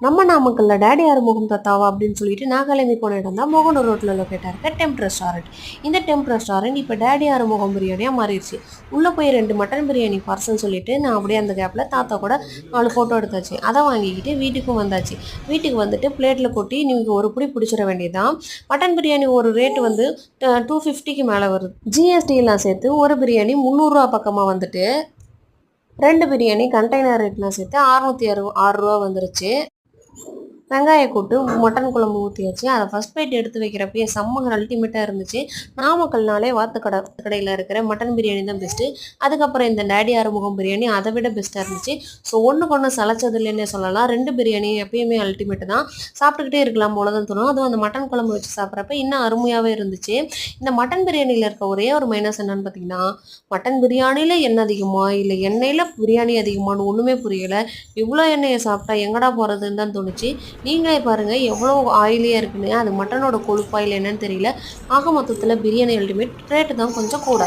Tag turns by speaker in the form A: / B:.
A: நம்ம நாமக்கல்ல டேடி ஆறுமுகம் தாத்தாவா அப்படின்னு சொல்லிட்டு நான் கிளம்பி போன இடம் தான் மோகனூர் ரோட்டில் லொக்கேட்டாக இருக்க டெம்ப் ரெஸ்டாரண்ட். இந்த டெம்ப் ரெஸ்டாரண்ட் இப்போ டேடி ஆறுமுகம் பிரியாணியாக மாறிடுச்சு. உள்ளே போய் 2 மட்டன் பிரியாணி பார்சல் சொல்லிட்டு நான் அப்படியே அந்த கேப்பில் தாத்தா கூட 4 ஃபோட்டோ எடுத்தாச்சு. அதை வாங்கிக்கிட்டு வீட்டுக்கும் வந்தாச்சு. வீட்டுக்கு வந்துட்டு பிளேட்டில் கொட்டி நீங்கள் ஒரு பிடி பிடிச்சிட வேண்டியதுதான். மட்டன் பிரியாணி ஒரு ரேட்டு வந்து 250க்கு மேலே வருது. ஜிஎஸ்டிலாம் சேர்த்து ஒரு பிரியாணி 300 பக்கமாக வந்துட்டு 2 பிரியாணி கண்டெய்னர் ரேட்லாம் சேர்த்து 606 ரூபா வந்துருச்சு. வெங்காய கூட்டு மட்டன் குழம்பு ஊற்றியாச்சு. அதை ஃபஸ்ட் பைட் எடுத்து வைக்கிறப்பயே செம்ம அல்டிமேட்டாக இருந்துச்சு. நாமக்கல்னாலே கடையில் இருக்கிற மட்டன் பிரியாணி தான் பெஸ்ட்டு. அதுக்கப்புறம் இந்த டேடி ஆறுமுகம் பிரியாணி அதை விட பெஸ்ட்டாக இருந்துச்சு. ஸோ ஒன்றுக்கு ஒன்று சளைச்சது இல்லைன்னே சொல்லலாம். 2 பிரியாணி எப்பயுமே அல்டிமேட்டு தான். சாப்பிட்டுக்கிட்டே இருக்கலாம் போல தான் தோணும். அதுவும் அந்த மட்டன் குழம்பு வச்சு சாப்பிட்றப்ப இன்னும் அருமையாகவே இருந்துச்சு. இந்த மட்டன் பிரியாணியில் இருக்க ஒரே ஒரு மைனஸ் என்னன்னு பார்த்தீங்கன்னா, மட்டன் பிரியாணியில் எண்ணெய் அதிகமா இல்லை எண்ணெயில் பிரியாணி அதிகமானு ஒன்றுமே புரியலை. இவ்வளோ எண்ணெயை சாப்பிட்டா எங்கடா போகிறதுன்னு தான் தோணுச்சு. நீங்களே பாருங்கள் எவ்வளோ ஆயிலியாக இருக்குன்னு. அது மட்டனோட கொழுப்பா இல்லை என்னன்னு தெரியல. ஆக மொத்தத்தில் பிரியாணி அல்டிமேட், ரேட்டு தான் கொஞ்சம் கூட.